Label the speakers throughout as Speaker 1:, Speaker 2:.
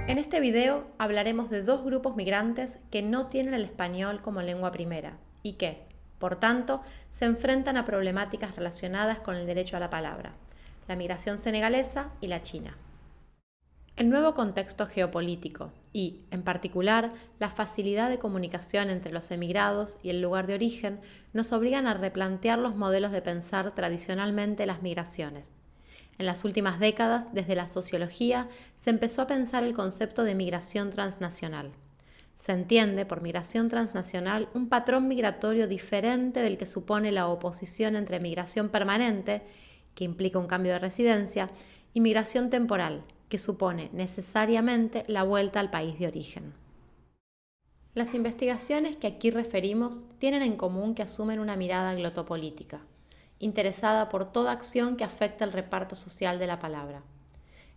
Speaker 1: En este video hablaremos de dos grupos migrantes que no tienen el español como lengua primera y que, por tanto, se enfrentan a problemáticas relacionadas con el derecho a la palabra: la migración senegalesa y la china. El nuevo contexto geopolítico y, en particular, la facilidad de comunicación entre los emigrados y el lugar de origen nos obligan a replantear los modelos de pensar tradicionalmente las migraciones. En las últimas décadas, desde la sociología, se empezó a pensar el concepto de migración transnacional. Se entiende por migración transnacional un patrón migratorio diferente del que supone la oposición entre migración permanente, que implica un cambio de residencia, y migración temporal, que supone necesariamente la vuelta al país de origen. Las investigaciones que aquí referimos tienen en común que asumen una mirada glotopolítica, interesada por toda acción que afecta el reparto social de la palabra.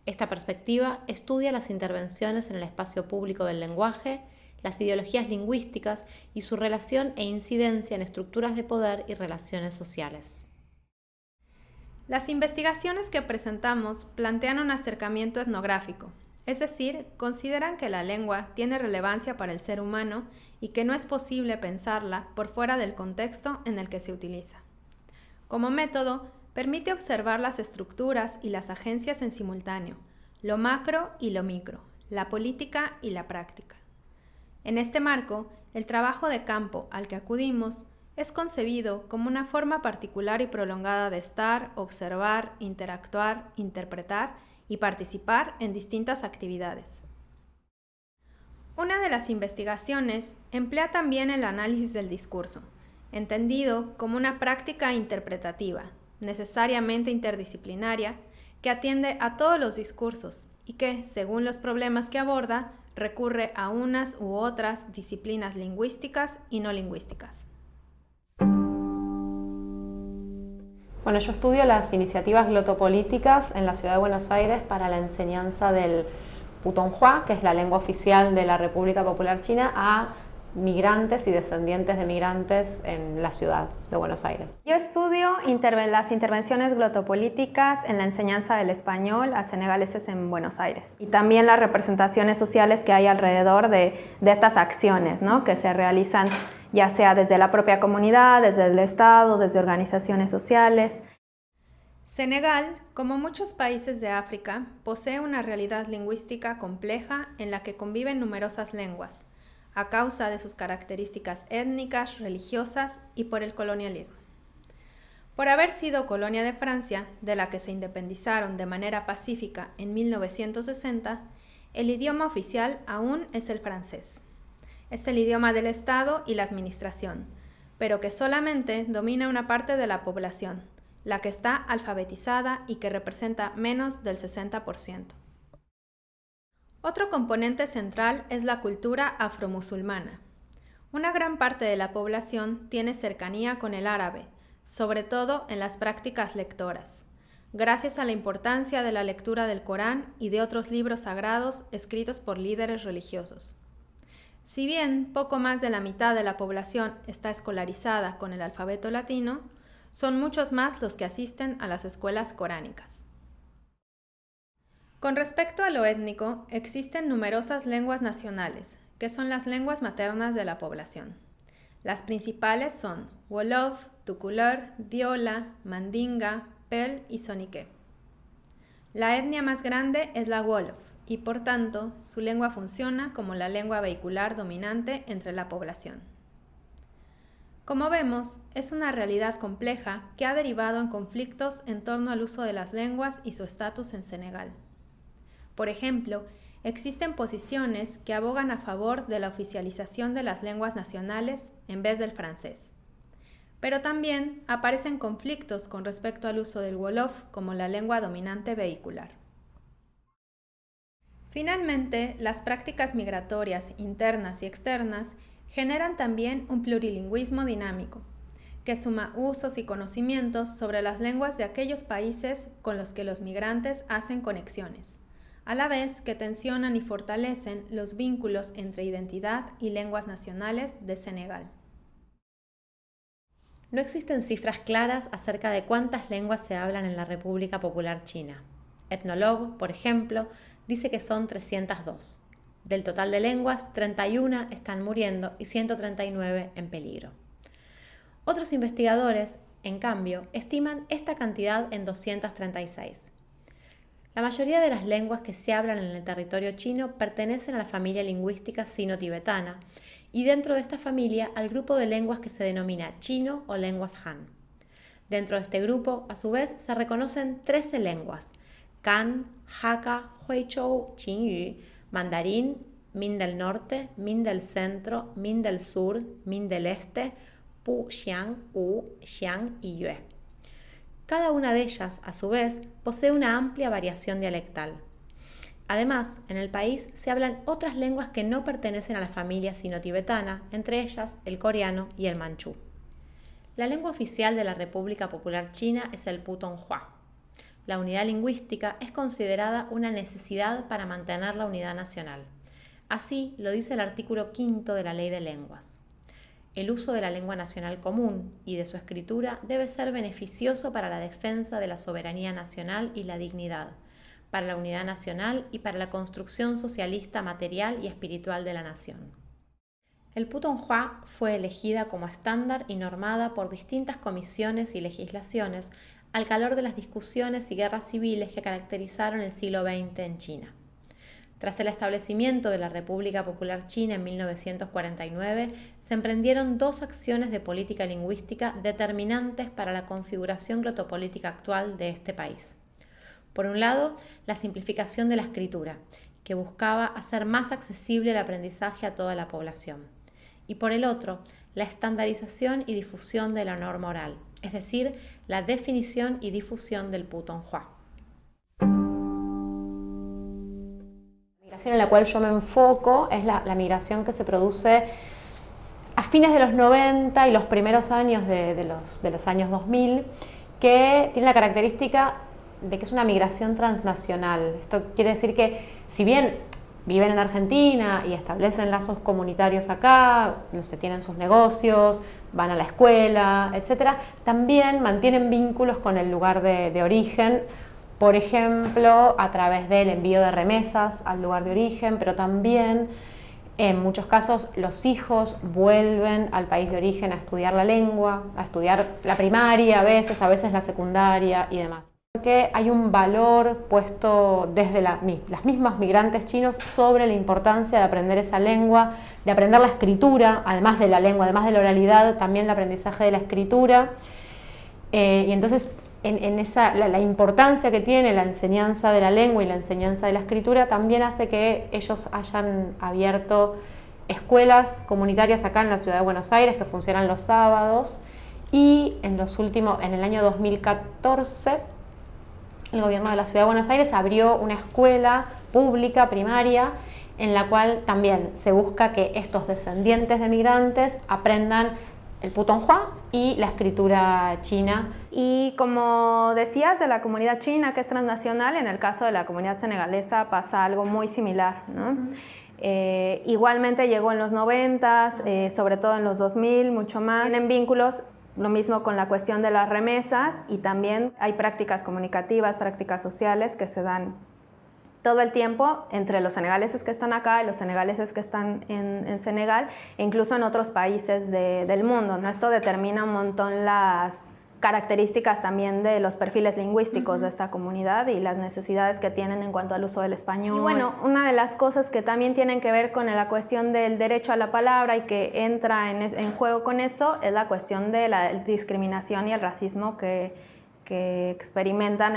Speaker 1: Esta perspectiva estudia las intervenciones en el espacio público del lenguaje, las ideologías lingüísticas y su relación e incidencia en estructuras de poder y relaciones sociales.
Speaker 2: Las investigaciones que presentamos plantean un acercamiento etnográfico, es decir, consideran que la lengua tiene relevancia para el ser humano y que no es posible pensarla por fuera del contexto en el que se utiliza. Como método, permite observar las estructuras y las agencias en simultáneo, lo macro y lo micro, la política y la práctica. En este marco, el trabajo de campo al que acudimos es concebido como una forma particular y prolongada de estar, observar, interactuar, interpretar y participar en distintas actividades. Una de las investigaciones emplea también el análisis del discurso, entendido como una práctica interpretativa, necesariamente interdisciplinaria, que atiende a todos los discursos y que, según los problemas que aborda, recurre a unas u otras disciplinas lingüísticas y no lingüísticas.
Speaker 1: Bueno, yo estudio las iniciativas glotopolíticas en la ciudad de Buenos Aires para la enseñanza del putonghua, que es la lengua oficial de la República Popular China, a migrantes y descendientes de migrantes en la ciudad de Buenos Aires.
Speaker 2: Yo estudio las intervenciones glotopolíticas en la enseñanza del español a senegaleses en Buenos Aires y también las representaciones sociales que hay alrededor de estas acciones, ¿no?, que se realizan ya sea desde la propia comunidad, desde el Estado, desde organizaciones sociales. Senegal, como muchos países de África, posee una realidad lingüística compleja en la que conviven numerosas lenguas, a causa de sus características étnicas, religiosas y por el colonialismo. Por haber sido colonia de Francia, de la que se independizaron de manera pacífica en 1960, el idioma oficial aún es el francés. Es el idioma del Estado y la administración, pero que solamente domina una parte de la población, la que está alfabetizada y que representa menos del 60%. Otro componente central es la cultura afromusulmana. Una gran parte de la población tiene cercanía con el árabe, sobre todo en las prácticas lectoras, gracias a la importancia de la lectura del Corán y de otros libros sagrados escritos por líderes religiosos. Si bien poco más de la mitad de la población está escolarizada con el alfabeto latino, son muchos más los que asisten a las escuelas coránicas. Con respecto a lo étnico, existen numerosas lenguas nacionales, que son las lenguas maternas de la población. Las principales son Wolof, Tukulór, Diola, Mandinga, Pel y Soniké. La etnia más grande es la Wolof y, por tanto, su lengua funciona como la lengua vehicular dominante entre la población. Como vemos, es una realidad compleja que ha derivado en conflictos en torno al uso de las lenguas y su estatus en Senegal. Por ejemplo, existen posiciones que abogan a favor de la oficialización de las lenguas nacionales en vez del francés. pero también aparecen conflictos con respecto al uso del Wolof como la lengua dominante vehicular. Finalmente, las prácticas migratorias internas y externas generan también un plurilingüismo dinámico, que suma usos y conocimientos sobre las lenguas de aquellos países con los que los migrantes hacen conexiones, a la vez que tensionan y fortalecen los vínculos entre identidad y lenguas nacionales de Senegal.
Speaker 1: No existen cifras claras acerca de cuántas lenguas se hablan en la República Popular China. Ethnologue, por ejemplo, dice que son 302. Del total de lenguas, 31 están muriendo y 139 en peligro. Otros investigadores, en cambio, estiman esta cantidad en 236. La mayoría de las lenguas que se hablan en el territorio chino pertenecen a la familia lingüística sino-tibetana y dentro de esta familia al grupo de lenguas que se denomina chino o lenguas Han. Dentro de este grupo, a su vez, se reconocen 13 lenguas: Kan, Hakka, Huizhou, Qinyu, mandarín, Min del Norte, Min del Centro, Min del Sur, Min del Este, Pu, Xiang, Wu, Xiang y Yue. Cada una de ellas, a su vez, posee una amplia variación dialectal. Además, en el país se hablan otras lenguas que no pertenecen a la familia sino-tibetana, entre ellas el coreano y el manchú. La lengua oficial de la República Popular China es el putonghua. La unidad lingüística es considerada una necesidad para mantener la unidad nacional. Así lo dice el artículo 5 de la Ley de Lenguas. El uso de la lengua nacional común y de su escritura debe ser beneficioso para la defensa de la soberanía nacional y la dignidad, para la unidad nacional y para la construcción socialista material y espiritual de la nación. El putonghua fue elegida como estándar y normada por distintas comisiones y legislaciones al calor de las discusiones y guerras civiles que caracterizaron el siglo XX en China. Tras el establecimiento de la República Popular China en 1949, se emprendieron dos acciones de política lingüística determinantes para la configuración glotopolítica actual de este país. Por un lado, la simplificación de la escritura, que buscaba hacer más accesible el aprendizaje a toda la población. Y por el otro, la estandarización y difusión de la norma oral, es decir, la definición y difusión del putonghua. En la cual yo me enfoco es la migración que se produce a fines de los 90 y los primeros años de los años 2000, que tiene la característica de que es una migración transnacional. Esto quiere decir que si bien viven en Argentina y establecen lazos comunitarios acá, no sé, tienen sus negocios, van a la escuela, etc., también mantienen vínculos con el lugar de origen. Por ejemplo, a través del envío de remesas al lugar de origen, pero también en muchos casos los hijos vuelven al país de origen a estudiar la lengua, a estudiar la primaria a veces la secundaria y demás. Porque hay un valor puesto desde las mismas migrantes chinos sobre la importancia de aprender esa lengua, de aprender la escritura, además de la lengua, además de la oralidad, también el aprendizaje de la escritura. Y entonces la importancia que tiene la enseñanza de la lengua y la enseñanza de la escritura también hace que ellos hayan abierto escuelas comunitarias acá en la ciudad de Buenos Aires que funcionan los sábados, y en el año 2014 el gobierno de la ciudad de Buenos Aires abrió una escuela pública primaria en la cual también se busca que estos descendientes de migrantes aprendan el putonghua y la escritura china.
Speaker 2: Y como decías de la comunidad china, que es transnacional, en el caso de la comunidad senegalesa pasa algo muy similar, ¿no? Igualmente llegó en los 90s, sobre todo en los 2000, mucho más. Tienen vínculos, lo mismo con la cuestión de las remesas, y también hay prácticas comunicativas, prácticas sociales que se dan todo el tiempo entre los senegaleses que están acá y los senegaleses que están en Senegal, e incluso en otros países del mundo, ¿no? Esto determina un montón las características también de los perfiles lingüísticos de esta comunidad y las necesidades que tienen en cuanto al uso del español. Y bueno, una de las cosas que también tienen que ver con la cuestión del derecho a la palabra y que entra en juego con eso es la cuestión de la discriminación y el racismo que experimentan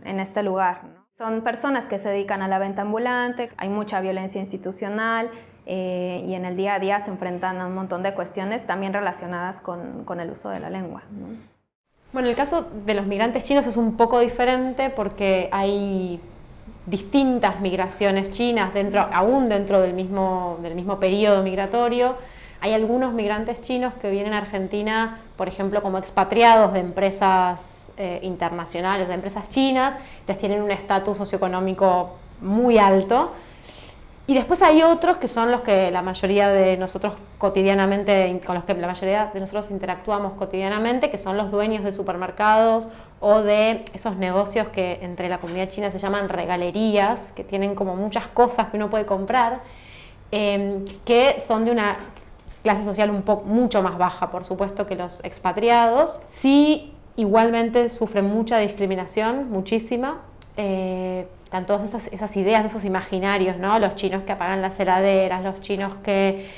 Speaker 2: en este lugar, ¿no? Son personas que se dedican a la venta ambulante, hay mucha violencia institucional y en el día a día se enfrentan a un montón de cuestiones también relacionadas con el uso de la lengua, ¿no?
Speaker 1: Bueno, el caso de los migrantes chinos es un poco diferente porque hay distintas migraciones chinas aún dentro del mismo periodo migratorio. Hay algunos migrantes chinos que vienen a Argentina, por ejemplo, como expatriados de empresas internacionales, de empresas chinas, entonces tienen un estatus socioeconómico muy alto. Y después hay otros que son los que la mayoría de nosotros cotidianamente, con los que la mayoría de nosotros interactuamos cotidianamente, que son los dueños de supermercados o de esos negocios que entre la comunidad china se llaman regalerías, que tienen como muchas cosas que uno puede comprar, que son de una clase social mucho más baja, por supuesto, que los expatriados. Sí, igualmente sufren mucha discriminación, muchísima. Están todas esas ideas, esos imaginarios, ¿no? Los chinos que apagan las heladeras, los chinos que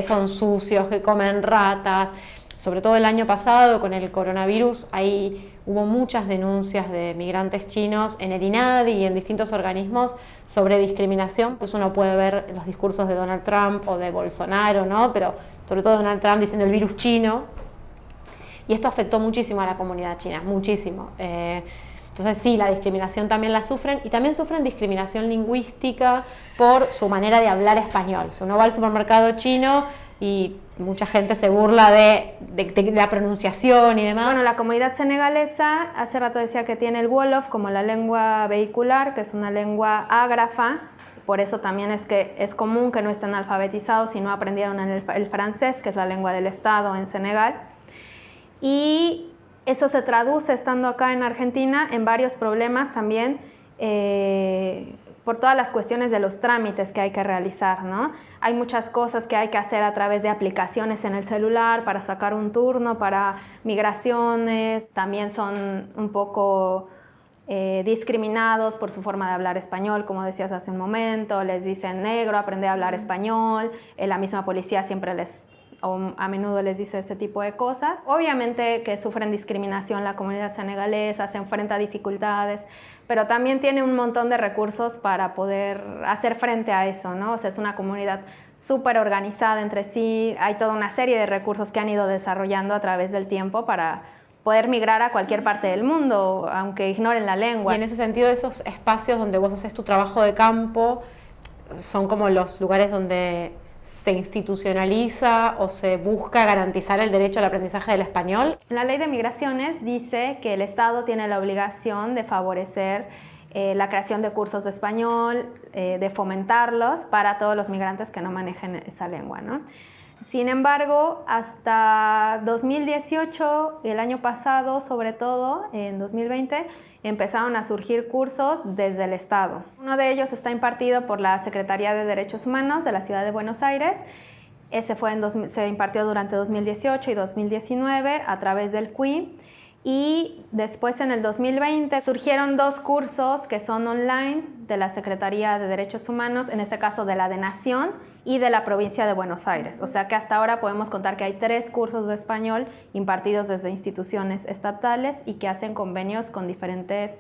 Speaker 1: son sucios, que comen ratas. Sobre todo el año pasado, con el coronavirus, hubo muchas denuncias de migrantes chinos en el INADI y en distintos organismos sobre discriminación. Pues uno puede ver los discursos de Donald Trump o de Bolsonaro, ¿no? Pero sobre todo Donald Trump diciendo el virus chino. Y esto afectó muchísimo a la comunidad china, muchísimo. Entonces sí, la discriminación también la sufren, y también sufren discriminación lingüística por su manera de hablar español. Si uno va al supermercado chino y mucha gente se burla de la pronunciación y demás.
Speaker 2: Bueno, la comunidad senegalesa, hace rato decía que tiene el Wolof como la lengua vehicular, que es una lengua ágrafa. Por eso también es que es común que no estén alfabetizados y no aprendieron el francés, que es la lengua del Estado en Senegal. Y eso se traduce, estando acá en Argentina, en varios problemas también por todas las cuestiones de los trámites que hay que realizar, ¿no? Hay muchas cosas que hay que hacer a través de aplicaciones en el celular para sacar un turno, para migraciones. También son un poco discriminados por su forma de hablar español, como decías hace un momento. Les dicen negro, aprende a hablar español. La misma policía siempre a menudo les dice ese tipo de cosas. Obviamente que sufren discriminación la comunidad senegalesa, se enfrenta a dificultades, pero también tiene un montón de recursos para poder hacer frente a eso, ¿no? O sea, es una comunidad súper organizada entre sí, hay toda una serie de recursos que han ido desarrollando a través del tiempo para poder migrar a cualquier parte del mundo, aunque ignoren la lengua.
Speaker 1: Y en ese sentido, esos espacios donde vos haces tu trabajo de campo son como los lugares donde se institucionaliza o se busca garantizar el derecho al aprendizaje del español.
Speaker 2: La Ley de Migraciones dice que el Estado tiene la obligación de favorecer la creación de cursos de español, de fomentarlos para todos los migrantes que no manejen esa lengua, ¿no? Sin embargo, hasta 2018, el año pasado, sobre todo en 2020, empezaron a surgir cursos desde el Estado. Uno de ellos está impartido por la Secretaría de Derechos Humanos de la Ciudad de Buenos Aires. Ese se impartió durante 2018 y 2019 a través del CUI. Y después, en el 2020, surgieron 2 cursos que son online de la Secretaría de Derechos Humanos, en este caso de la de Nación y de la provincia de Buenos Aires. O sea que hasta ahora podemos contar que hay 3 cursos de español impartidos desde instituciones estatales y que hacen convenios con diferentes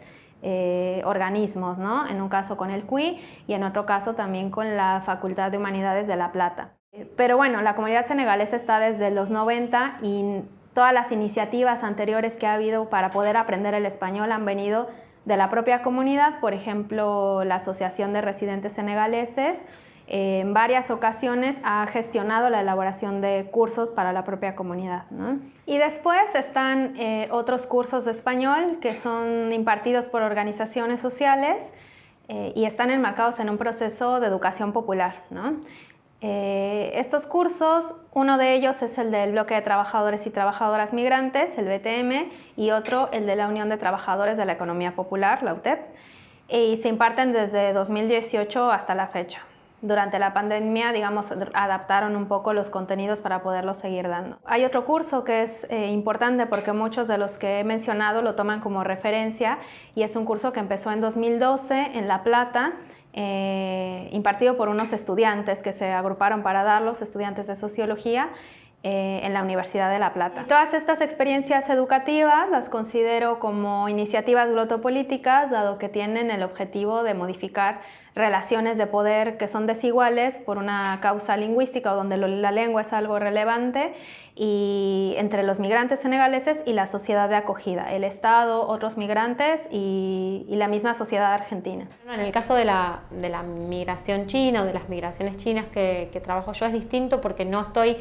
Speaker 2: organismos, ¿no? En un caso con el CUI y en otro caso también con la Facultad de Humanidades de La Plata. Pero bueno, la comunidad senegalesa está desde los 90 y todas las iniciativas anteriores que ha habido para poder aprender el español han venido de la propia comunidad. Por ejemplo, la Asociación de Residentes Senegaleses en varias ocasiones ha gestionado la elaboración de cursos para la propia comunidad, ¿no? Y después están otros cursos de español que son impartidos por organizaciones sociales y están enmarcados en un proceso de educación popular, ¿no? Estos cursos, uno de ellos es el del Bloque de Trabajadores y Trabajadoras Migrantes, el BTM, y otro el de la Unión de Trabajadores de la Economía Popular, la UTEP, y se imparten desde 2018 hasta la fecha. Durante la pandemia, digamos, adaptaron un poco los contenidos para poderlos seguir dando. Hay otro curso que es importante porque muchos de los que he mencionado lo toman como referencia y es un curso que empezó en 2012 en La Plata, impartido por unos estudiantes que se agruparon para darlos, estudiantes de sociología, en la Universidad de La Plata. Todas estas experiencias educativas las considero como iniciativas glotopolíticas, dado que tienen el objetivo de modificar relaciones de poder que son desiguales por una causa lingüística, donde la lengua es algo relevante, y entre los migrantes senegaleses y la sociedad de acogida, el Estado, otros migrantes y la misma sociedad argentina.
Speaker 1: En el caso de la migración china o de las migraciones chinas que trabajo yo es distinto porque no estoy...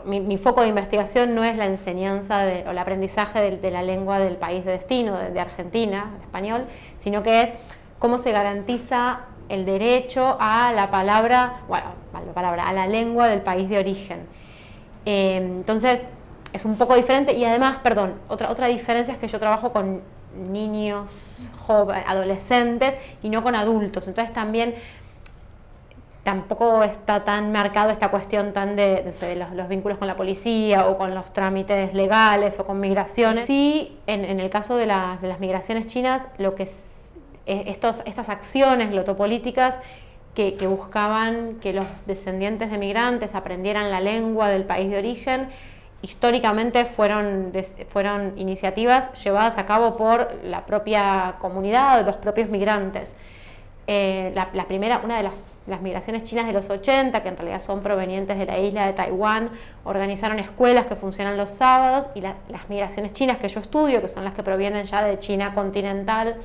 Speaker 1: Mi foco de investigación no es la enseñanza o el aprendizaje de la lengua del país de destino, de Argentina, el español, sino que es cómo se garantiza el derecho a la palabra, a la lengua del país de origen. Entonces, es un poco diferente y además, otra diferencia es que yo trabajo con niños, jóvenes, adolescentes y no con adultos, entonces tampoco está tan marcado esta cuestión tan de los vínculos con la policía o con los trámites legales o con migraciones. Sí, en el caso de las migraciones chinas, lo que estas acciones glotopolíticas que buscaban que los descendientes de migrantes aprendieran la lengua del país de origen, históricamente fueron iniciativas llevadas a cabo por la propia comunidad o los propios migrantes. La primera, una de las migraciones chinas de los 80, que en realidad son provenientes de la isla de Taiwán, organizaron escuelas que funcionan los sábados, y las migraciones chinas que yo estudio, que son las que provienen ya de China continental,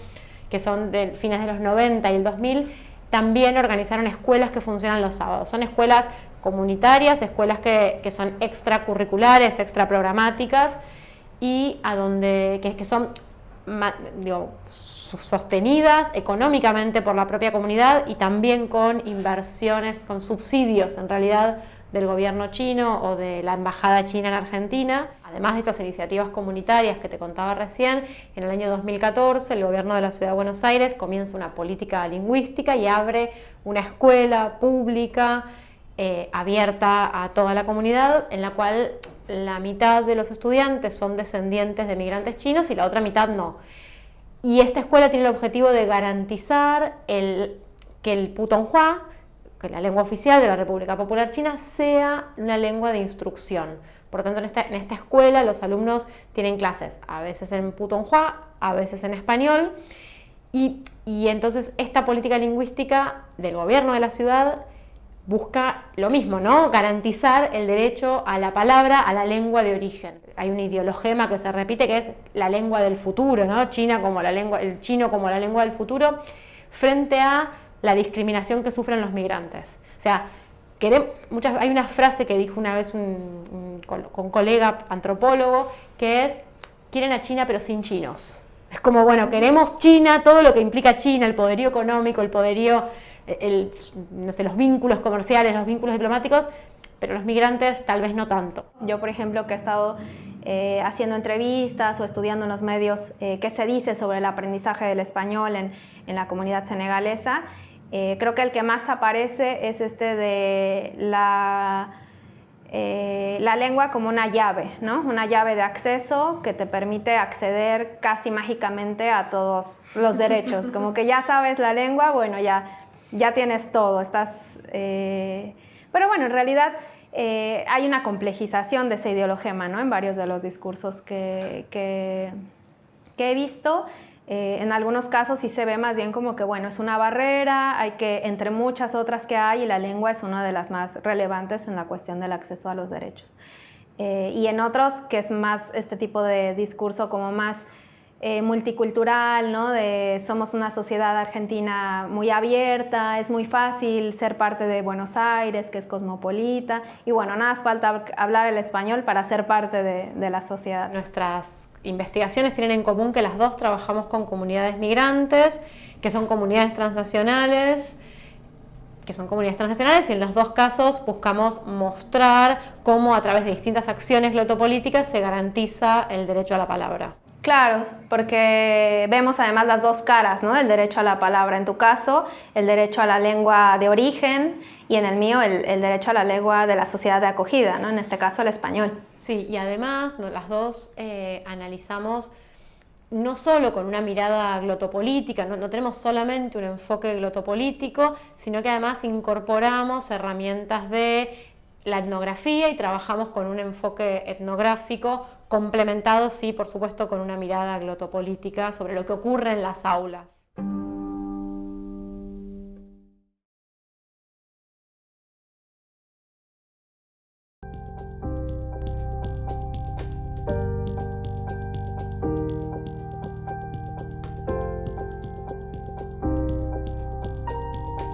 Speaker 1: que son de fines de los 90 y el 2000, también organizaron escuelas que funcionan los sábados. Son escuelas comunitarias, escuelas que son extracurriculares, extraprogramáticas, y que son sostenidas económicamente por la propia comunidad y también con inversiones, con subsidios en realidad del gobierno chino o de la embajada china en Argentina. Además de estas iniciativas comunitarias que te contaba recién, en el año 2014 el gobierno de la Ciudad de Buenos Aires comienza una política lingüística y abre una escuela pública abierta a toda la comunidad, en la cual la mitad de los estudiantes son descendientes de migrantes chinos y la otra mitad no. Y esta escuela tiene el objetivo de garantizar que el putonghua, que la lengua oficial de la República Popular China, sea una lengua de instrucción. Por lo tanto, en esta escuela los alumnos tienen clases a veces en putonghua, a veces en español, y entonces esta política lingüística del gobierno de la ciudad busca lo mismo, ¿no? Garantizar el derecho a la palabra, a la lengua de origen. Hay un ideologema que se repite que es la lengua del futuro, ¿no? El chino como la lengua del futuro, frente a la discriminación que sufren los migrantes. O sea, hay una frase que dijo una vez un colega antropólogo, que es: quieren a China pero sin chinos. Es como, bueno, queremos China, todo lo que implica China, el poderío económico, el poderío, los vínculos comerciales, los vínculos diplomáticos, pero los migrantes tal vez no tanto.
Speaker 2: Yo, por ejemplo, que he estado haciendo entrevistas o estudiando en los medios qué se dice sobre el aprendizaje del español en la comunidad senegalesa, creo que el que más aparece es de la lengua como una llave, ¿no? Una llave de acceso que te permite acceder casi mágicamente a todos los derechos. Como que ya sabes la lengua, bueno, ya tienes todo. Pero bueno, en realidad hay una complejización de ese ideologema, ¿no? En varios de los discursos que he visto. En algunos casos sí se ve más bien como que, bueno, es una barrera, entre muchas otras que hay, y la lengua es una de las más relevantes en la cuestión del acceso a los derechos. Y en otros, que es más este tipo de discurso como más multicultural, ¿no? Somos una sociedad argentina muy abierta, es muy fácil ser parte de Buenos Aires, que es cosmopolita, y bueno, nada más falta hablar el español para ser parte de la sociedad.
Speaker 1: Nuestras investigaciones tienen en común que las dos trabajamos con comunidades migrantes, que son comunidades transnacionales, y en los dos casos buscamos mostrar cómo a través de distintas acciones glotopolíticas se garantiza el derecho a la palabra.
Speaker 2: Claro, porque vemos además las dos caras, ¿no? Del derecho a la palabra. En tu caso, el derecho a la lengua de origen, y en el mío, el derecho a la lengua de la sociedad de acogida, ¿no? En este caso, el español.
Speaker 1: Sí, y además las dos analizamos no solo con una mirada glotopolítica, no tenemos solamente un enfoque glotopolítico, sino que además incorporamos herramientas de la etnografía y trabajamos con un enfoque etnográfico complementado, sí, por supuesto, con una mirada glotopolítica sobre lo que ocurre en las aulas.